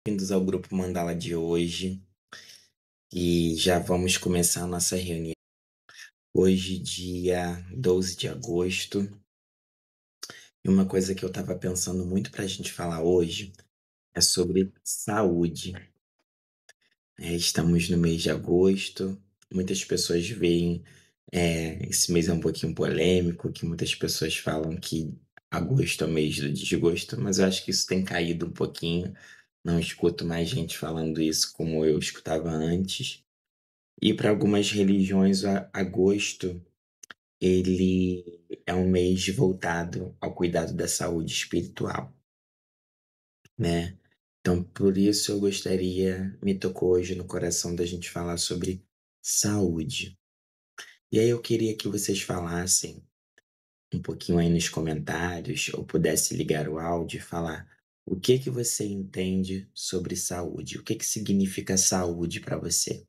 Bem-vindos ao grupo Mandala de hoje e já vamos começar a nossa reunião. Hoje, dia 12 de agosto, e uma coisa que eu estava pensando muito para a gente falar hoje é sobre saúde. Estamos no mês de agosto, muitas pessoas veem esse mês é um pouquinho polêmico, que muitas pessoas falam que agosto é o mês do desgosto, mas eu acho que isso tem caído um pouquinho. Não escuto mais gente falando isso como eu escutava antes. E para algumas religiões, agosto, ele é um mês voltado ao cuidado da saúde espiritual, né. Então, por isso eu gostaria me tocou hoje no coração da gente falar sobre saúde. E aí eu queria que vocês falassem um pouquinho aí nos comentários, ou pudesse ligar o áudio e falar o que que você entende sobre saúde, o que que significa saúde para você?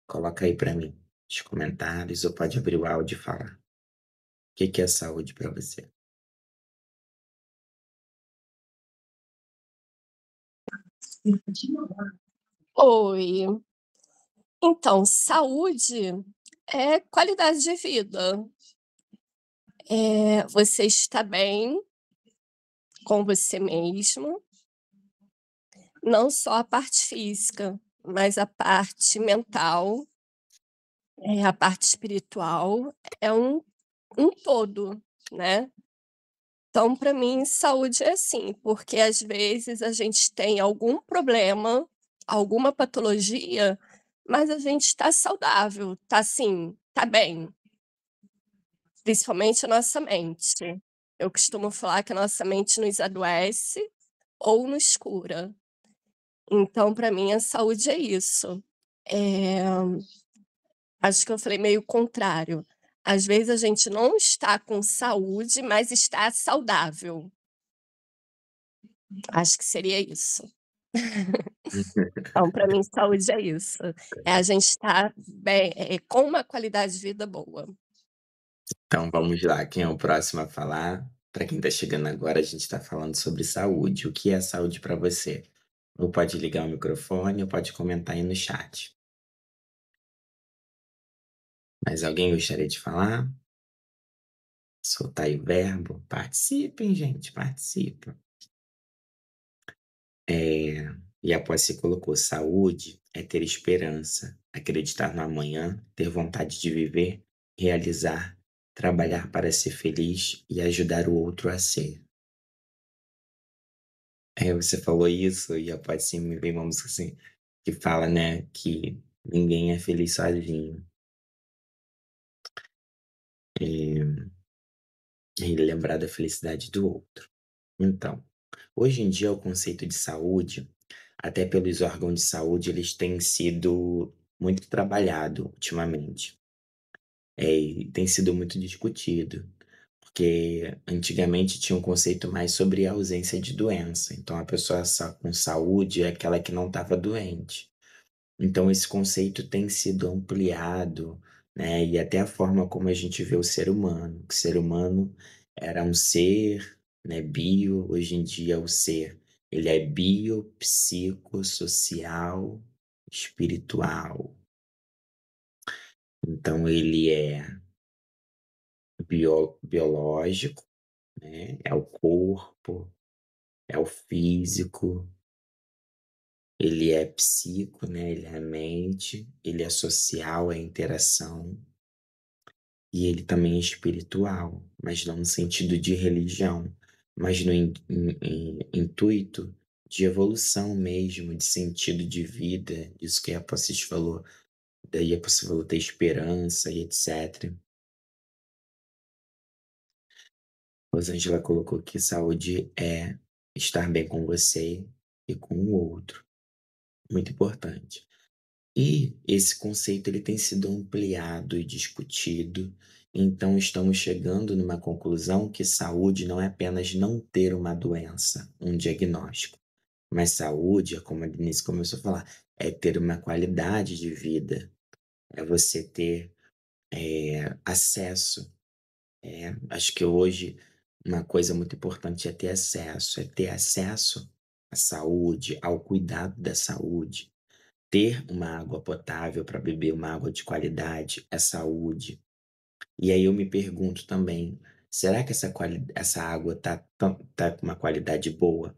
Coloca aí para mim, nos comentários, ou pode abrir o áudio e falar. O que que é saúde para você? Oi. Então, saúde é qualidade de vida. Você está bem com você mesmo, não só a parte física, mas a parte mental, a parte espiritual, é um todo, né. Então, para mim, saúde é assim, porque às vezes a gente tem algum problema, alguma patologia, mas a gente está saudável, tá assim, tá bem. Principalmente a nossa mente. Eu costumo falar que a nossa mente nos adoece ou nos cura. Então, para mim, a saúde é isso. Eh, Acho que eu falei meio contrário. Às vezes a gente não está com saúde, mas está saudável. Acho que seria isso. Então, para mim, saúde é isso. É a gente estar bem, com uma qualidade de vida boa. Então vamos lá, quem é o próximo a falar? Para quem está chegando agora, a gente está falando sobre saúde. O que é saúde para você? Ou pode ligar o microfone ou pode comentar aí no chat. Mais alguém gostaria de falar? Soltar aí o verbo? Participem, gente, participa. E após se colocou saúde é ter esperança, acreditar no amanhã, ter vontade de viver, realizar, trabalhar para ser feliz e ajudar o outro a ser. Você falou isso e após sim me veio uma música assim, que fala, né, que ninguém é feliz sozinho. Eh, e lembrar da felicidade do outro. Então, hoje em dia o conceito de saúde, até pelos órgãos de saúde, eles têm sido muito trabalhado ultimamente. E tem sido muito discutido, porque antigamente tinha um conceito mais sobre a ausência de doença, então a pessoa com saúde é aquela que não estava doente. Então esse conceito tem sido ampliado, né, e até a forma como a gente vê o ser humano, que o ser humano era um ser, né, bio, hoje em dia o ser, ele é biopsicossocial, espiritual. Então ele é biológico, né, é o corpo, é o físico, ele é psico, né, ele é a mente, ele é social, é a interação. E ele também é espiritual, mas não no sentido de religião, mas no intuito de evolução mesmo, de sentido de vida, isso que a Passis falou, daí a Passis falou ter esperança e etc. Rosângela colocou que saúde é estar bem com você e com o outro, muito importante. E esse conceito ele tem sido ampliado e discutido, então estamos chegando numa conclusão que saúde não é apenas não ter uma doença, um diagnóstico, mas saúde, é como a Denise começou a falar, é ter uma qualidade de vida, é você ter acesso. Acho que hoje uma coisa muito importante é ter acesso à saúde, ao cuidado da saúde. Ter uma água potável para beber, uma água de qualidade, é saúde. E aí eu me pergunto também, será que essa água tá com uma qualidade boa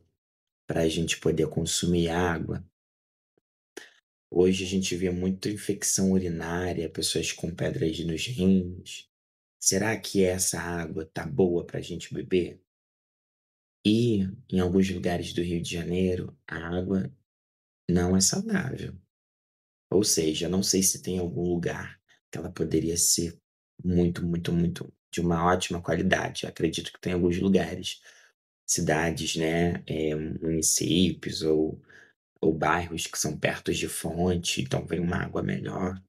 para a gente poder consumir água? Hoje a gente vê muita infecção urinária, pessoas com pedras nos rins. Será que essa água tá boa para a gente beber? E em alguns lugares do Rio de Janeiro, a água não é saudável. Ou seja, não sei se tem algum lugar que ela poderia ser muito, muito, muito de uma ótima qualidade. Acredito que tem alguns lugares, cidades, né, municípios ou bairros que são perto de fonte, então vem uma água melhor.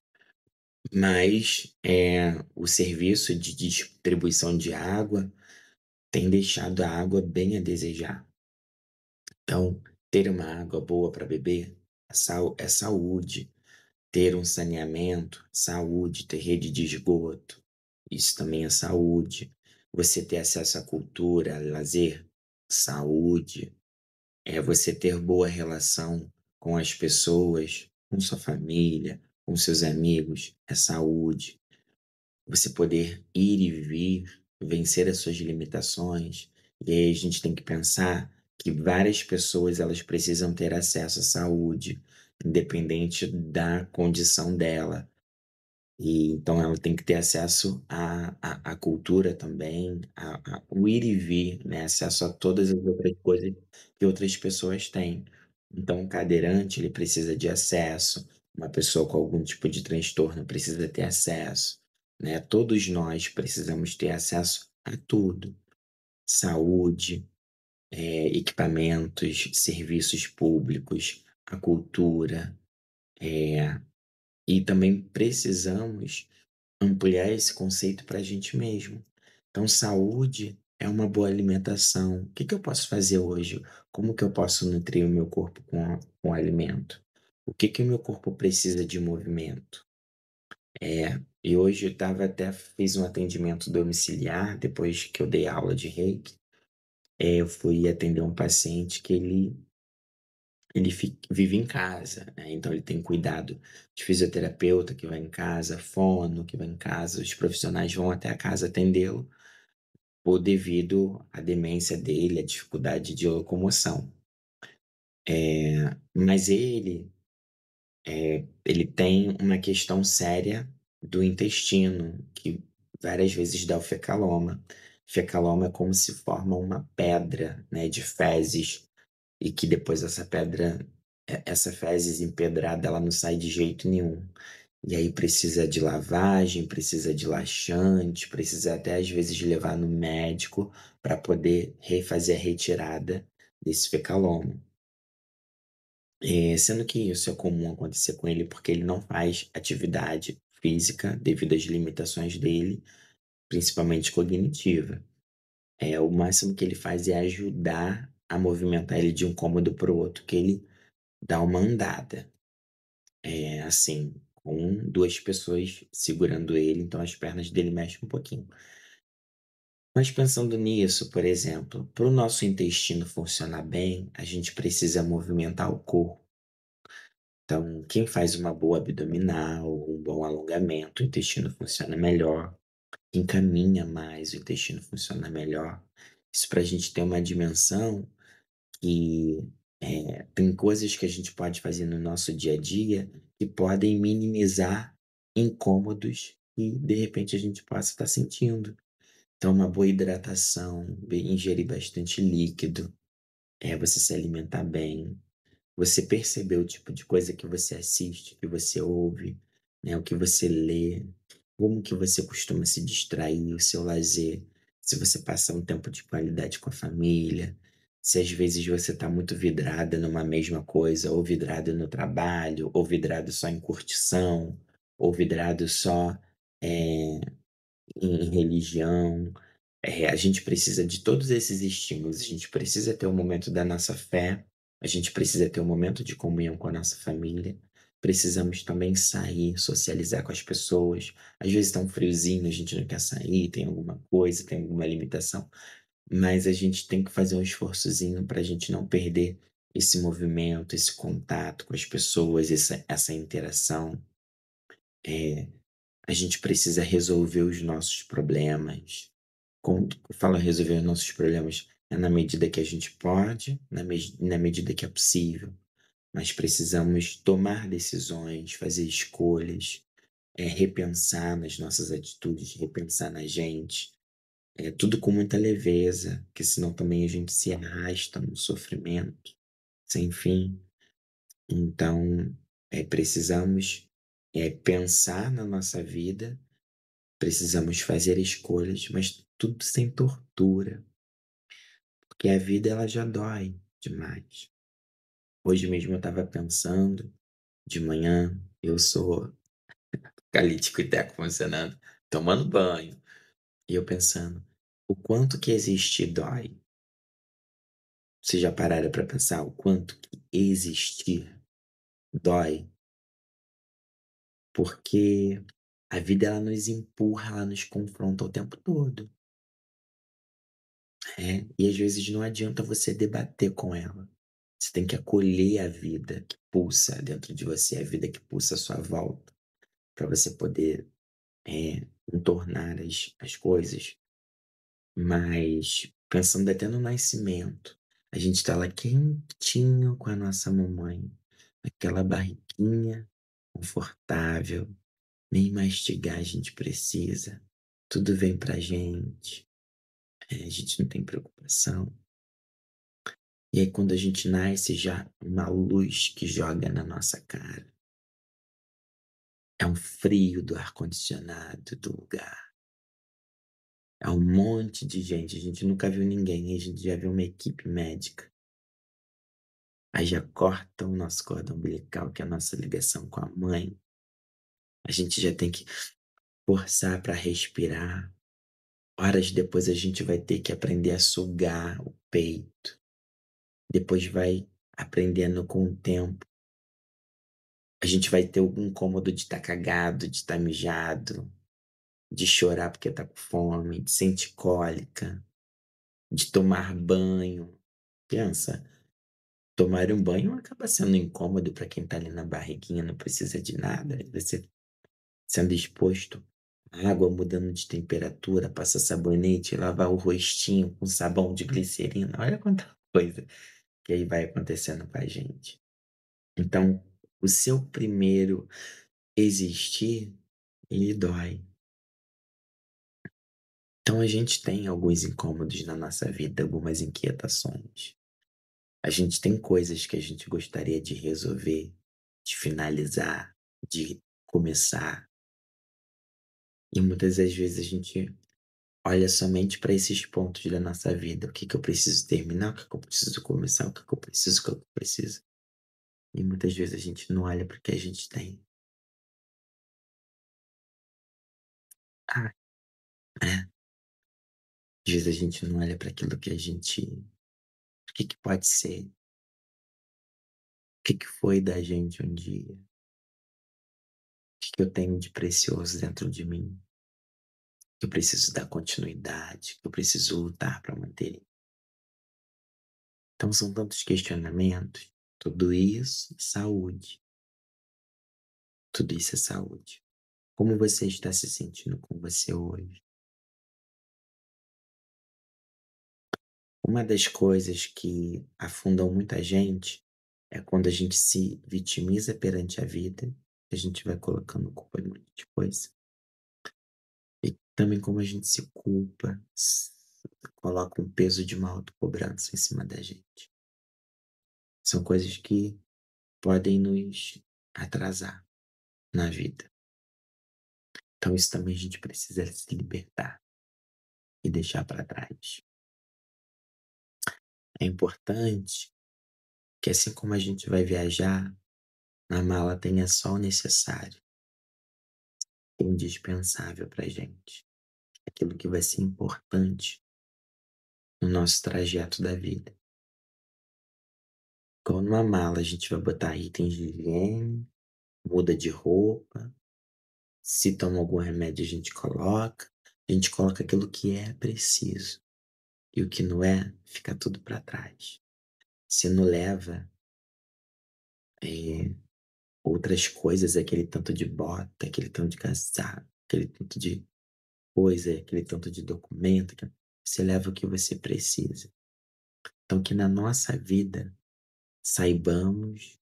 Mas, o serviço de distribuição de água tem deixado a água bem a desejar. Então, ter uma água boa para beber é saúde. Ter um saneamento, saúde, ter rede de esgoto, isso também é saúde. Você ter acesso à cultura, lazer, saúde. É você ter boa relação com as pessoas, com sua família, com seus amigos, é saúde. Você poder ir e vir, vencer as suas limitações. E aí a gente tem que pensar que várias pessoas elas precisam ter acesso à saúde, independente da condição dela. E então ela tem que ter acesso à cultura também, o ir e vir, né, acesso a todas as outras coisas que outras pessoas têm. Então um cadeirante, ele precisa de acesso, uma pessoa com algum tipo de transtorno precisa ter acesso, né, todos nós precisamos ter acesso a tudo, saúde, equipamentos, serviços públicos, a cultura, e também precisamos ampliar esse conceito para a gente mesmo. Então, saúde é uma boa alimentação. O que que eu posso fazer hoje? Como que eu posso nutrir o meu corpo com alimento? O que que o meu corpo precisa de movimento? E hoje eu estava até fiz um atendimento domiciliar, depois que eu dei aula de reiki. Eu fui atender um paciente que ele vive em casa, né, então ele tem cuidado de fisioterapeuta que vai em casa, fono que vai em casa, os profissionais vão até a casa atendê-lo, por devido à demência dele, à dificuldade de locomoção. Mas ele tem uma questão séria do intestino, que várias vezes dá o fecaloma. Fecaloma é como se forma uma pedra, né, de fezes, e que depois essa fezes empedrada, ela não sai de jeito nenhum. E aí precisa de lavagem, precisa de laxante, precisa até às vezes de levar no médico para poder refazer a retirada desse fecaloma. Sendo que isso é comum acontecer com ele, porque ele não faz atividade física devido às limitações dele, principalmente cognitiva. O máximo que ele faz é ajudar a movimentar ele de um cômodo para o outro, que ele dá uma andada. Assim, com 2 pessoas segurando ele, então as pernas dele mexem um pouquinho. Mas pensando nisso, por exemplo, para o nosso intestino funcionar bem, a gente precisa movimentar o corpo. Então, quem faz uma boa abdominal, um bom alongamento, o intestino funciona melhor. Quem caminha mais, o intestino funciona melhor. Isso para a gente ter uma dimensão que, tem coisas que a gente pode fazer no nosso dia a dia que podem minimizar incômodos que, de repente, a gente possa estar sentindo. Então, uma boa hidratação, ingerir bastante líquido, você se alimentar bem, você perceber o tipo de coisa que você assiste, que você ouve, né, o que você lê, como que você costuma se distrair, o seu lazer, se você passa um tempo de qualidade com a família, se às vezes você está muito vidrada numa mesma coisa, ou vidrado no trabalho, ou vidrado só em curtição, ou vidrado só, eh, em religião. A gente precisa de todos esses estímulos, a gente precisa ter o momento da nossa fé, a gente precisa ter um momento de comunhão com a nossa família, precisamos também sair, socializar com as pessoas. Às vezes tá um friozinho, a gente não quer sair, tem alguma coisa, tem alguma limitação, mas a gente tem que fazer um esforçozinho para a gente não perder esse movimento, esse contato com as pessoas, essa interação, eh, a gente precisa resolver os nossos problemas. Como eu falo resolver os nossos problemas, é na medida que a gente pode, na medida que é possível, mas precisamos tomar decisões, fazer escolhas, repensar nas nossas atitudes, repensar na gente, tudo com muita leveza, porque senão também a gente se arrasta no sofrimento sem fim. Então, precisamos, pensar na nossa vida, precisamos fazer escolhas, mas tudo sem tortura, porque a vida ela já dói demais. Hoje mesmo eu estava pensando, de manhã, eu sou catalítico e teco funcionando, tomando banho, e eu pensando: "O quanto que existir dói?". Vocês já pararam para pensar o quanto que existir dói? Porque a vida ela nos empurra, ela nos confronta o tempo todo, e às vezes não adianta você debater com ela. Você tem que acolher a vida que pulsa dentro de você, a vida que pulsa à sua volta, para você poder, contornar as coisas. Mas pensando até no nascimento, a gente tá lá quentinho com a nossa mamãe, aquela barriguinha confortável, nem mastigar a gente precisa, tudo vem pra gente, a gente não tem preocupação. E aí quando a gente nasce já uma luz que joga na nossa cara, é um frio do ar-condicionado do lugar, é um monte de gente, a gente nunca viu ninguém, a gente já viu uma equipe médica. Aí já corta o nosso cordão umbilical, que é a nossa ligação com a mãe. A gente já tem que forçar para respirar. Horas depois a gente vai ter que aprender a sugar o peito. Depois vai aprendendo com o tempo. A gente vai ter o incômodo de estar cagado, de estar mijado, de chorar porque tá com fome, de sentir cólica, de tomar banho. Pensa, tomar um banho acaba sendo incômodo para quem tá ali na barriguinha, não precisa de nada. Você sendo exposto à água mudando de temperatura, passar sabonete, lavar o rostinho com sabão de glicerina, olha quanta coisa que aí vai acontecendo com a gente. Então, o seu primeiro existir, ele dói. Então a gente tem alguns incômodos na nossa vida, algumas inquietações. A gente tem coisas que a gente gostaria de resolver, de finalizar, de começar, e muitas das vezes a gente olha somente para esses pontos da nossa vida. O que que eu preciso terminar, o que que eu preciso começar, o que que eu preciso. E muitas vezes a gente não olha para o que a gente tem. Ah, é. Às vezes a gente não olha para aquilo que a gente o que que pode ser, o que que foi da gente um dia, o que que eu tenho de precioso dentro de mim, que eu preciso dar continuidade, que eu preciso lutar para manter. Então são tantos questionamentos, tudo isso é saúde, tudo isso é saúde. Como você está se sentindo com você hoje? Uma das coisas que afundam muita gente é quando a gente se vitimiza perante a vida, a gente vai colocando culpa em um monte de coisa. E também como a gente se culpa, coloca um peso de uma autocobrança em cima da gente. São coisas que podem nos atrasar na vida. Então isso também a gente precisa se libertar e deixar para trás. É importante que assim como a gente vai viajar, na mala tenha só o necessário, o indispensável pra gente, aquilo que vai ser importante no nosso trajeto da vida. Igual numa mala a gente vai botar itens de higiene, muda de roupa, se toma algum remédio a gente coloca aquilo que é preciso, e o que não é, fica tudo para trás. se não leva, eh, outras coisas, aquele tanto de bota, aquele tanto de casaco, aquele tanto de coisa, aquele tanto de documento, que você leva o que você precisa. Então que na nossa vida saibamos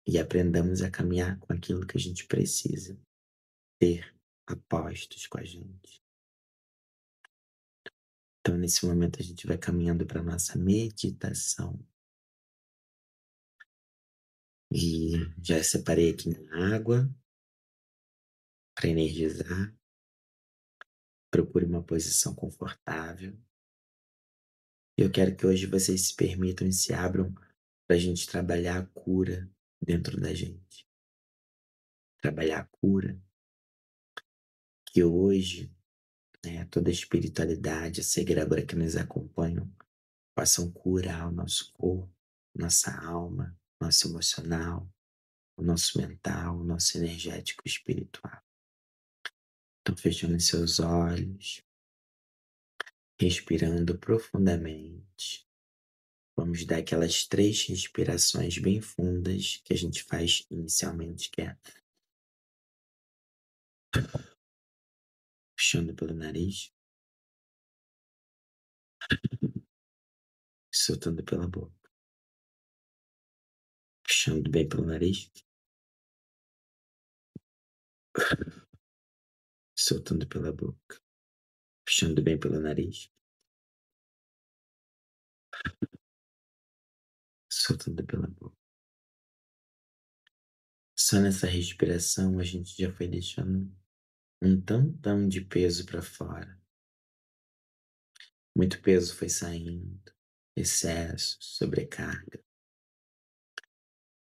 e aprendamos a caminhar com aquilo que a gente precisa ter apostos com a gente. Então nesse momento a gente vai caminhando para nossa meditação. E já separei aqui minha água para energizar. Procure uma posição confortável. Eu quero que hoje vocês se permitam e se abram para a gente trabalhar a cura dentro da gente. Trabalhar a cura, que hoje, né, toda a espiritualidade, essa egrégora que nos acompanham, possam curar o nosso corpo, nossa alma, nosso emocional, o nosso mental, o nosso energético espiritual. Então, fechando os seus olhos, respirando profundamente. Vamos dar aquelas 3 respirações bem fundas que a gente faz inicialmente, que é puxando pelo nariz, soltando pela boca. Puxando bem pelo nariz, soltando pela boca. Puxando bem pelo nariz, soltando pela boca. Só nessa respiração a gente já foi deixando um tantão de peso para fora. Muito peso foi saindo, excesso, sobrecarga.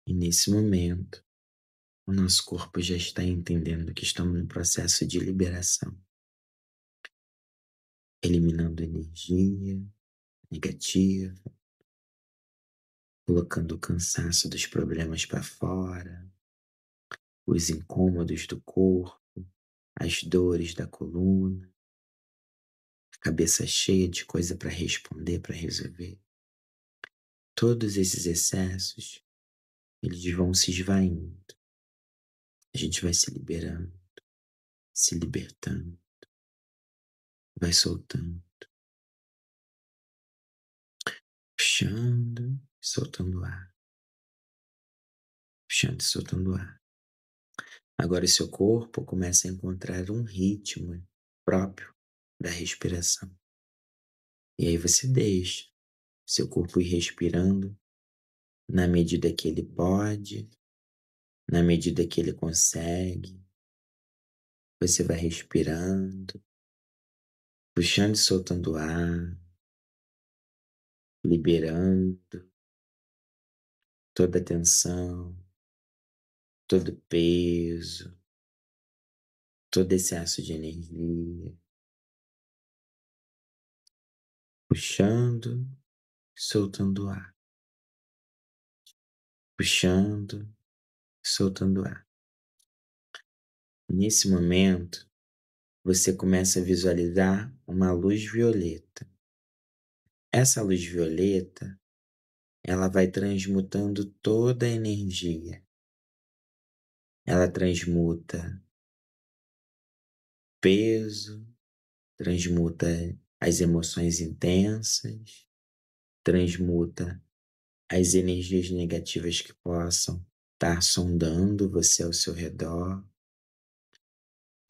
E nesse momento, o nosso corpo já está entendendo que estamos num processo de liberação, eliminando energia negativa, colocando o cansaço dos problemas para fora, os incômodos do corpo, as dores da coluna, a cabeça cheia de coisa para responder, para resolver. Todos esses excessos, eles vão se esvaindo. A gente vai se liberando, se libertando, vai soltando, puxando e soltando ar, puxando e soltando ar. Agora o seu corpo começa a encontrar um ritmo próprio da respiração. E aí você deixa seu corpo ir respirando na medida que ele pode, na medida que ele consegue. Você vai respirando, puxando e soltando ar, liberando toda a tensão, todo o peso, todo excesso de energia, puxando, soltando ar, puxando, soltando ar. Nesse momento, você começa a visualizar uma luz violeta. Essa luz violeta, ela vai transmutando toda a energia. Ela transmuta peso, transmuta as emoções intensas, transmuta as energias negativas que possam estar sondando você ao seu redor.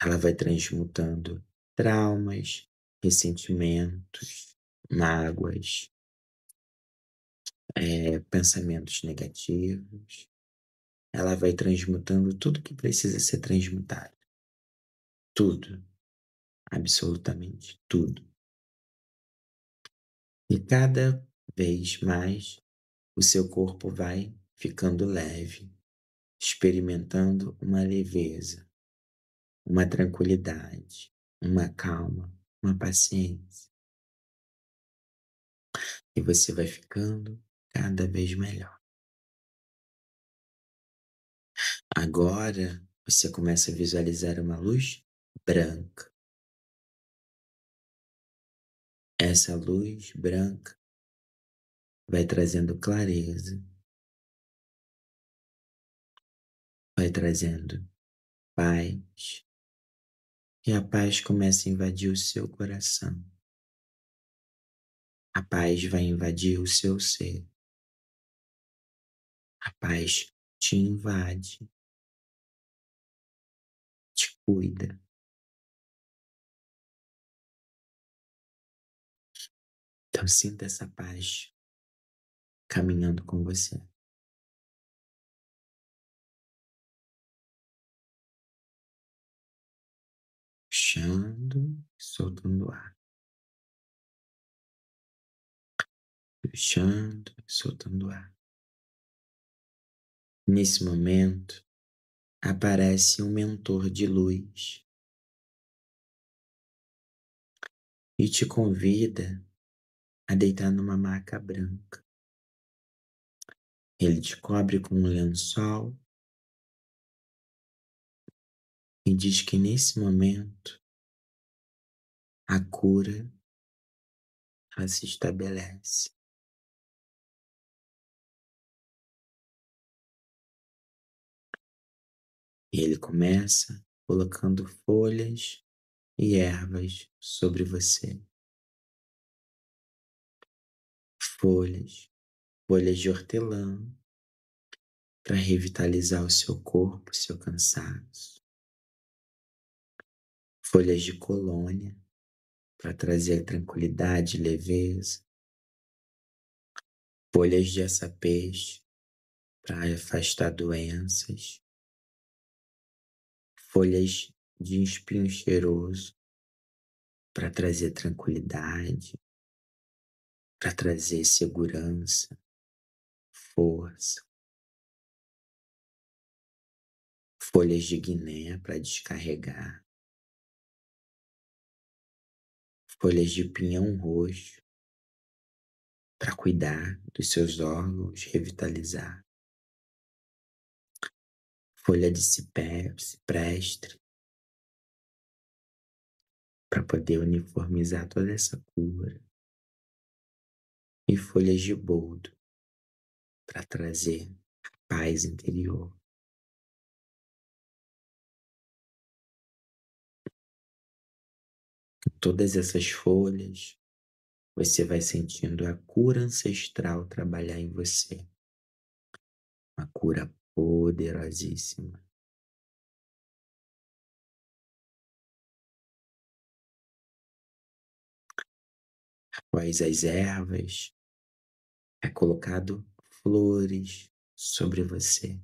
Ela vai transmutando traumas, ressentimentos, mágoas, pensamentos negativos. Ela vai transmutando tudo que precisa ser transmutado. Tudo, absolutamente tudo. E cada vez mais o seu corpo vai ficando leve, experimentando uma leveza, uma tranquilidade, uma calma, uma paciência. E você vai ficando cada vez melhor. Agora você começa a visualizar uma luz branca. Essa luz branca, vai trazendo clareza, vai trazendo paz, e a paz começa a invadir o seu coração. A paz vai invadir o seu ser. A paz te invade, te cuida. Então sinta essa paz caminhando com você. Puxando e soltando o ar. Puxando e soltando o ar. Nesse momento, aparece um mentor de luz e te convida a deitar numa maca branca. Ele te cobre com um lençol e diz que nesse momento a cura ela se estabelece. E ele começa colocando folhas e ervas sobre você. Folhas, folhas de hortelã para revitalizar o seu corpo, o seu cansaço. Folhas de colônia para trazer tranquilidade e leveza. Folhas de açapeixe para afastar doenças. Folhas de espinho cheiroso para trazer tranquilidade, para trazer segurança, força. Folhas de guiné para descarregar. Folhas de pinhão roxo para cuidar dos seus órgãos, revitalizar. Folha de ciprestre para poder uniformizar toda essa cura. E folhas de boldo para trazer paz interior. Com todas essas folhas, você vai sentindo a cura ancestral trabalhar em você. Uma cura poderosíssima. Após as ervas, é colocado flores sobre você.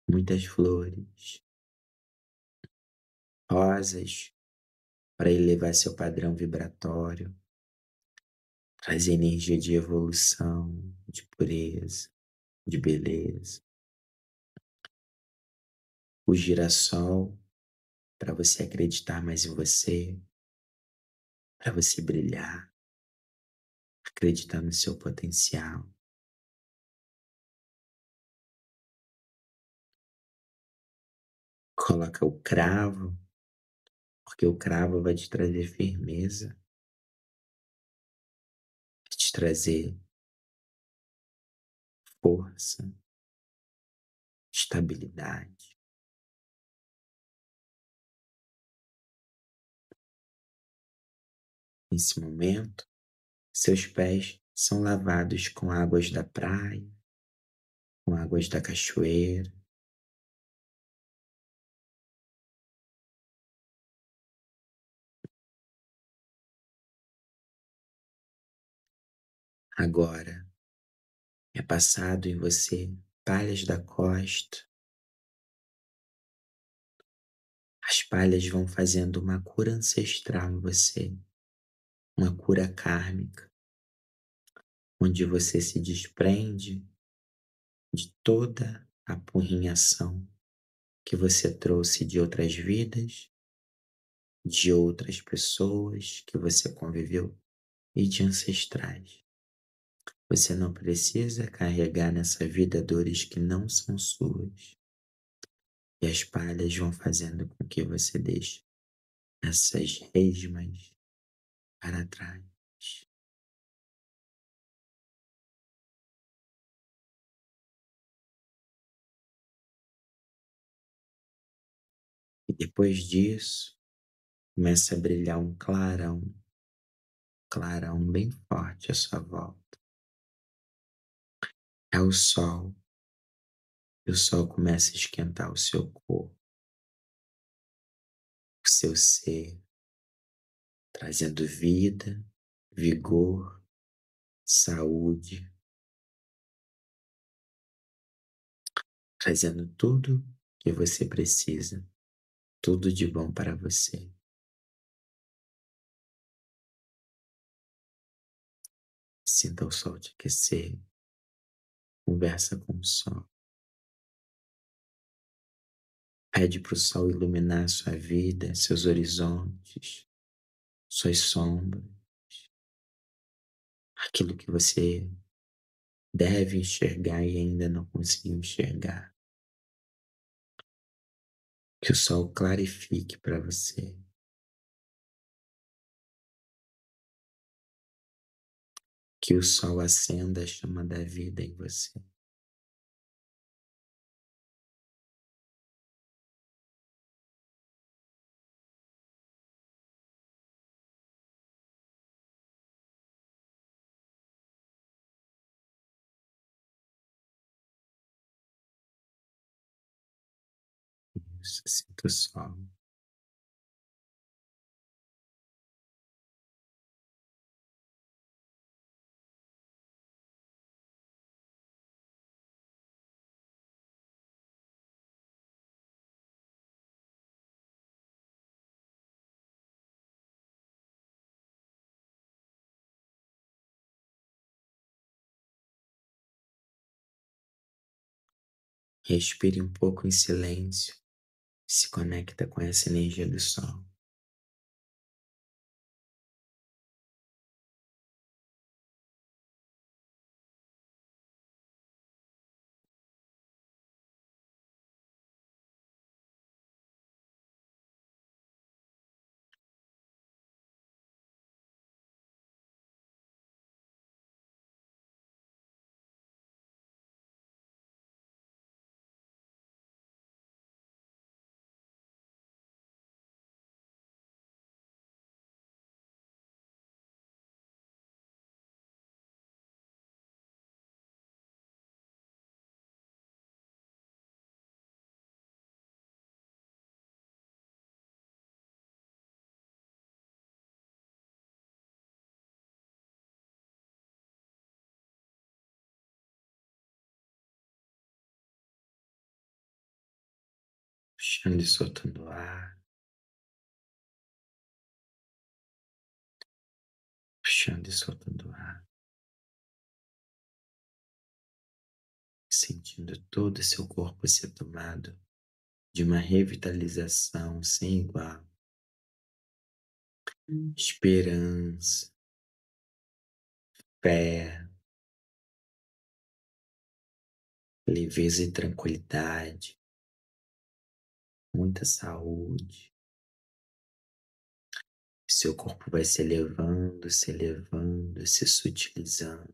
Muitas flores, rosas, para elevar seu padrão vibratório, trazer energia de evolução, de pureza, de beleza. O girassol, para você acreditar mais em você, para você brilhar, acreditar no seu potencial. Coloca o cravo, porque o cravo vai te trazer firmeza, vai te trazer força, estabilidade. Nesse momento, seus pés são lavados com águas da praia, com águas da cachoeira. Agora é passado em você palhas da costa. As palhas vão fazendo uma cura ancestral em você, uma cura kármica, onde você se desprende de toda a apurrinhação que você trouxe de outras vidas, de outras pessoas que você conviveu e de ancestrais. Você não precisa carregar nessa vida dores que não são suas. E as palhas vão fazendo com que você deixe essas resmas para trás. E depois disso, começa a brilhar um clarão bem forte à sua volta. É o sol, e o sol começa a esquentar o seu corpo, o seu ser, trazendo vida, vigor, saúde, trazendo tudo que você precisa, tudo de bom para você. Sinta o sol te aquecer, conversa com o sol. Pede para o sol iluminar sua vida, seus horizontes, suas sombras, aquilo que você deve enxergar e ainda não conseguiu enxergar. Que o sol clarifique para você. Que o sol acenda a chama da vida em você. Isso, sinta o sol. Respire um pouco em silêncio. Se conecta com essa energia do sol. Puxando e soltando o ar. Puxando e soltando o ar. Sentindo todo o seu corpo ser tomado de uma revitalização sem igual. Esperança, fé, leveza e tranquilidade, muita saúde. Seu corpo vai se elevando, se sutilizando.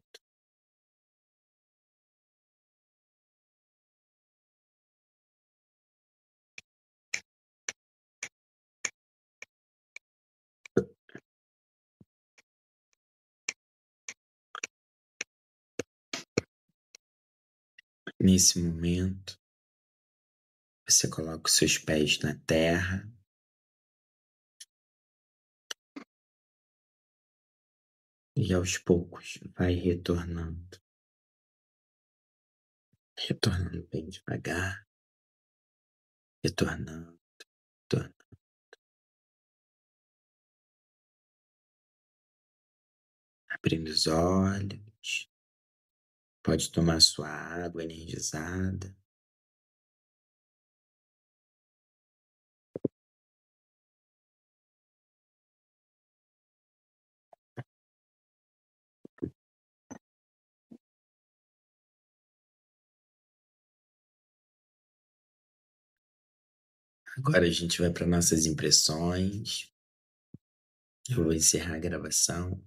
Nesse momento, você coloca os seus pés na terra e aos poucos vai retornando bem devagar, retornando, retornando, abrindo os olhos. Pode tomar sua água energizada. Agora a gente vai para nossas impressões. Eu vou encerrar a gravação.